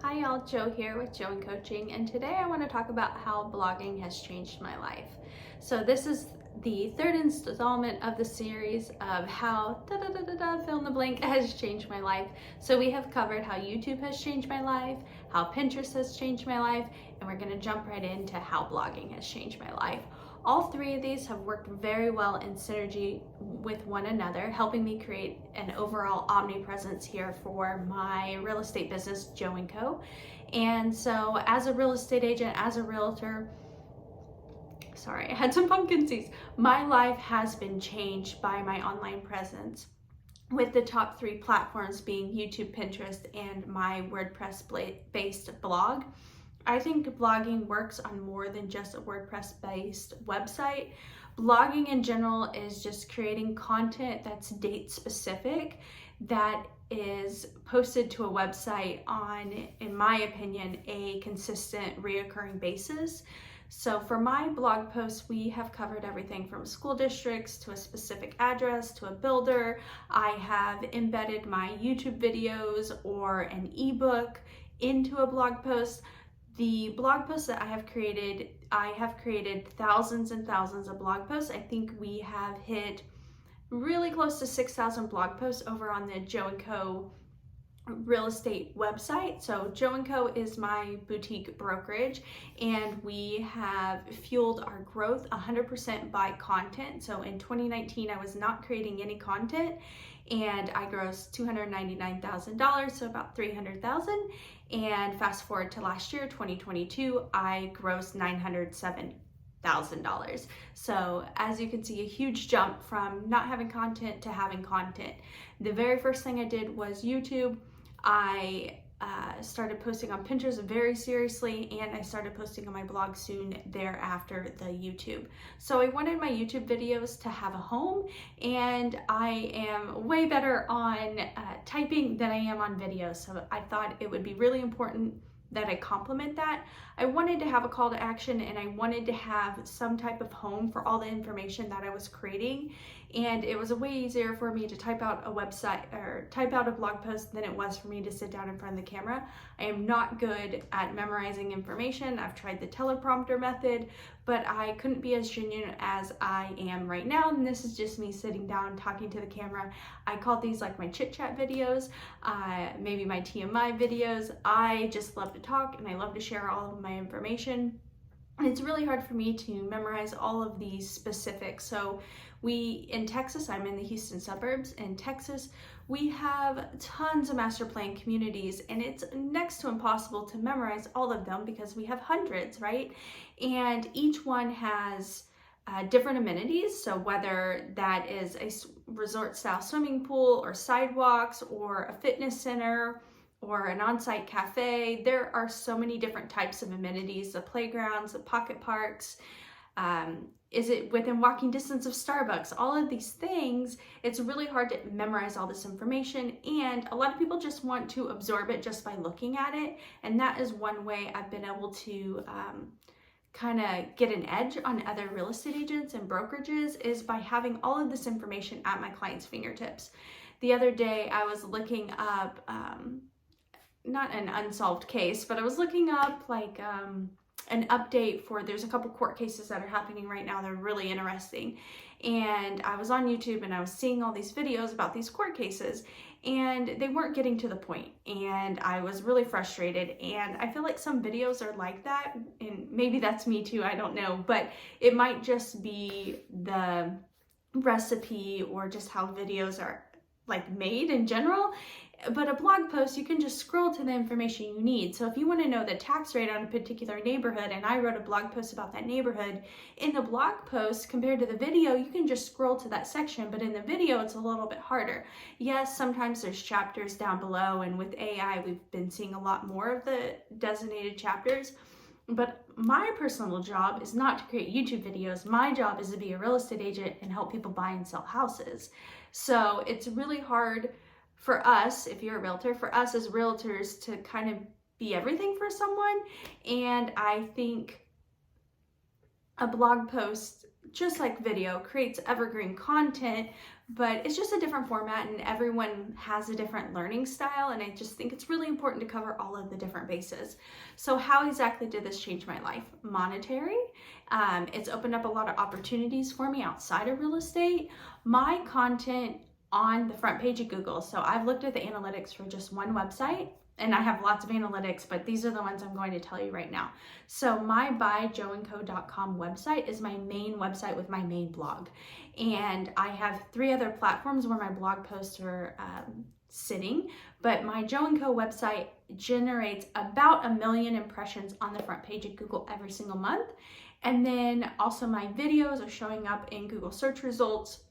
Hi y'all, Joe here with Joe and Coaching, and today I want to talk about how blogging has changed my life. So this is the third installment of the series of how fill in the blank has changed my life. So we have covered how YouTube has changed my life, how Pinterest has changed my life, and we're going to jump right into how blogging has changed my life. All three of these have worked very well in synergy with one another, helping me create an overall omnipresence here for my real estate business, Joe & Co. And so as a real estate agent, as a realtor, sorry, I had some pumpkin seeds. My life has been changed by my online presence, with the top three platforms being YouTube, Pinterest, and my WordPress-based blog. I think blogging works on more than just a WordPress-based website. Blogging in general is just creating content that's date specific, that is posted to a website on, in my opinion, a consistent reoccurring basis. So for my blog posts, we have covered everything from school districts to a specific address to a builder. I have embedded my YouTube videos or an ebook into a blog post. The blog posts that I have created thousands and thousands of blog posts. I think we have hit really close to 6,000 blog posts over on the Joe & Co. real estate website. So Joe & Co. is my boutique brokerage, and we have fueled our growth 100% by content. So in 2019, I was not creating any content, and I grossed $299,000, so about $300,000. And fast forward to last year, 2022, I grossed $907,000. So as you can see, a huge jump from not having content to having content. The very first thing I did was YouTube. I started posting on Pinterest very seriously, and I started posting on my blog soon thereafter, the YouTube. So I wanted my YouTube videos to have a home, and I am way better on typing than I am on video. So I thought it would be really important that I complement that. I wanted to have a call to action, and I wanted to have some type of home for all the information that I was creating. And it was a way easier for me to type out a website or type out a blog post than it was for me to sit down in front of the camera. I am not good at memorizing information. I've tried the teleprompter method, but I couldn't be as genuine as I am right now. And this is just me sitting down talking to the camera. I call these like my chit chat videos, maybe my TMI videos. I just love to talk, and I love to share all of my information. And it's really hard for me to memorize all of these specifics. So in Texas, I'm in the Houston suburbs. In Texas, we have tons of master plan communities, and it's next to impossible to memorize all of them because we have hundreds, right? And each one has different amenities. So whether that is a resort style swimming pool or sidewalks or a fitness center or an on-site cafe, there are so many different types of amenities, the playgrounds, the pocket parks, is it within walking distance of Starbucks? All of these things, it's really hard to memorize all this information, and a lot of people just want to absorb it just by looking at it, and that is one way I've been able to kind of get an edge on other real estate agents and brokerages, is by having all of this information at my clients' fingertips. The other day I was looking up, not an unsolved case, but I was looking up like an update for, there's a couple court cases that are happening right now. They're really interesting. And I was on YouTube and I was seeing all these videos about these court cases, and they weren't getting to the point. And I was really frustrated. And I feel like some videos are like that, and maybe that's me too, I don't know, but it might just be the recipe or just how videos are like made in general. But a blog post, you can just scroll to the information you need. So if you want to know the tax rate on a particular neighborhood, and I wrote a blog post about that neighborhood, in the blog post compared to the video, you can just scroll to that section, but in the video, it's a little bit harder. Yes, sometimes there's chapters down below, and with AI, we've been seeing a lot more of the designated chapters. But my personal job is not to create YouTube videos. My job is to be a real estate agent and help people buy and sell houses. So it's really hard for us, if you're a realtor, for us as realtors to kind of be everything for someone. And I think a blog post, just like video, creates evergreen content but it's just a different format and everyone has a different learning style, and I just think it's really important to cover all of the different bases. So how exactly did this change my life? Monetary. It's opened up a lot of opportunities for me outside of real estate. My content on the front page of Google. So I've looked at the analytics for just one website, and I have lots of analytics, but these are the ones I'm going to tell you right now. So my buyjoeandco.com website is my main website with my main blog. And I have 3 other platforms where my blog posts are sitting, but my Joe & Co website generates about 1 million impressions on the front page of Google every single month. And then also my videos are showing up in Google search results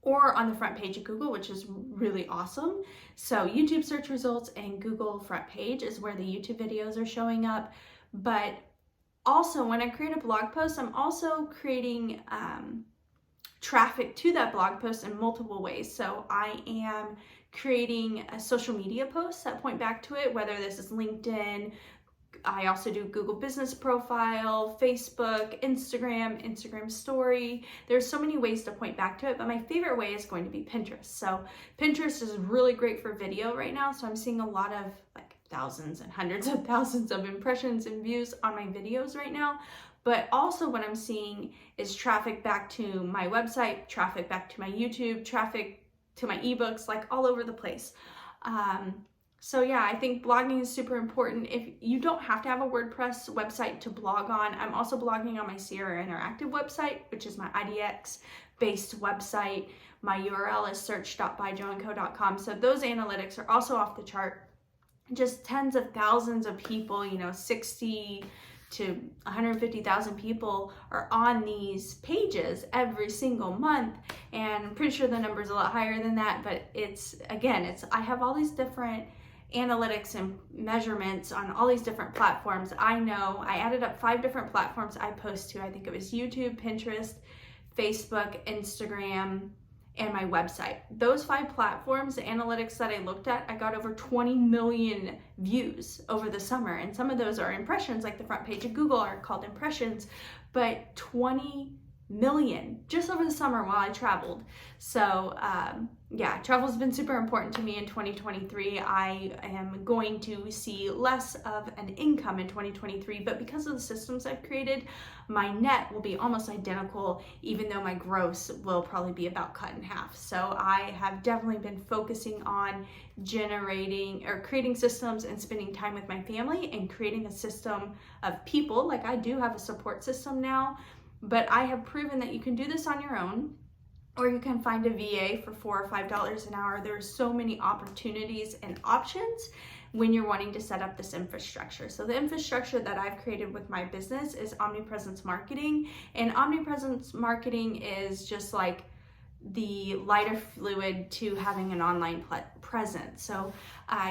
or on the front page of Google, which is really awesome. So YouTube search results and Google front page is where the YouTube videos are showing up. But also when I create a blog post, I'm also creating traffic to that blog post in multiple ways. So I am creating a social media posts that point back to it, whether this is LinkedIn. I also do Google business profile, Facebook, Instagram story. There's so many ways to point back to it, but my favorite way is going to be Pinterest. So Pinterest is really great for video right now. So I'm seeing a lot of like thousands and hundreds of thousands of impressions and views on my videos right now. But also what I'm seeing is traffic back to my website, traffic back to my YouTube, traffic to my ebooks, like all over the place. So yeah, I think blogging is super important. If you don't have to have a WordPress website to blog on, I'm also blogging on my Sierra Interactive website, which is my IDX-based website. My URL is search.buyjoeandco.com. So those analytics are also off the chart. Just tens of thousands of people, 60 to 150,000 people are on these pages every single month. And I'm pretty sure the number is a lot higher than that, but I have all these different analytics and measurements on all these different platforms. I know I added up 5 different platforms I post to. I think it was YouTube, Pinterest, Facebook, Instagram, and my website. Those 5 platforms, the analytics that I looked at, I got over 20 million views over the summer. And some of those are impressions, like the front page of Google are called impressions, but 20 million just over the summer while I traveled. So yeah, travel has been super important to me in 2023. I am going to see less of an income in 2023, but because of the systems I've created, my net will be almost identical, even though my gross will probably be about cut in half. So I have definitely been focusing on creating systems and spending time with my family and creating a system of people. Like I do have a support system now, but I have proven that you can do this on your own, or you can find a VA for $4 or $5 an hour. There's so many opportunities and options when you're wanting to set up this infrastructure. So the infrastructure that I've created with my business is Omnipresence Marketing, and Omnipresence Marketing is just like the lighter fluid to having an online presence. So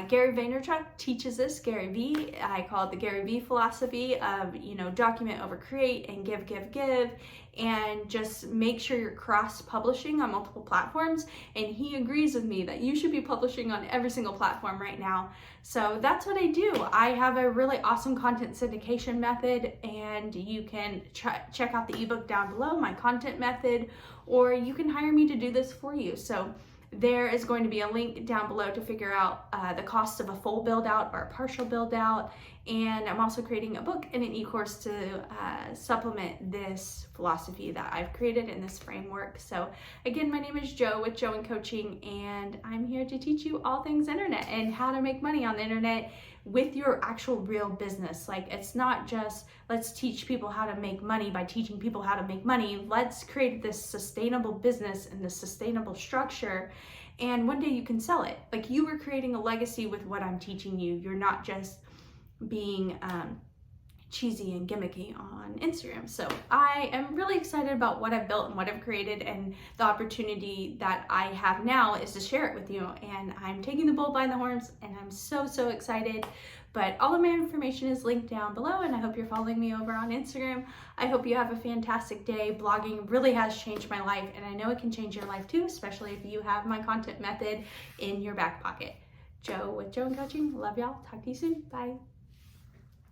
Gary Vaynerchuk teaches this, Gary V. I call it the Gary V philosophy of, document over create and give, and just make sure you're cross-publishing on multiple platforms. And he agrees with me that you should be publishing on every single platform right now. So that's what I do. I have a really awesome content syndication method, and you can check out the ebook down below, my content method, or you can hire me to do this for you. So there is going to be a link down below to figure out the cost of a full build out or a partial build out. And I'm also creating a book and an e-course to supplement this philosophy that I've created in this framework. So again, my name is Joe with Joe & Coaching, and I'm here to teach you all things internet and how to make money on the internet with your actual real business. Like, it's not just let's teach people how to make money by teaching people how to make money. Let's create this sustainable business and this sustainable structure, and one day you can sell it. Like, you are creating a legacy with what I'm teaching you. You're not just being cheesy and gimmicky on Instagram. So I am really excited about what I've built and what I've created, and the opportunity that I have now is to share it with you. And I'm taking the bull by the horns, and I'm so excited. But all of my information is linked down below, and I hope you're following me over on Instagram. I hope you have a fantastic day. Blogging really has changed my life, and I know it can change your life too, especially if you have my content method in your back pocket. Joe with Joe & Coaching. Love y'all. Talk to you soon. Bye.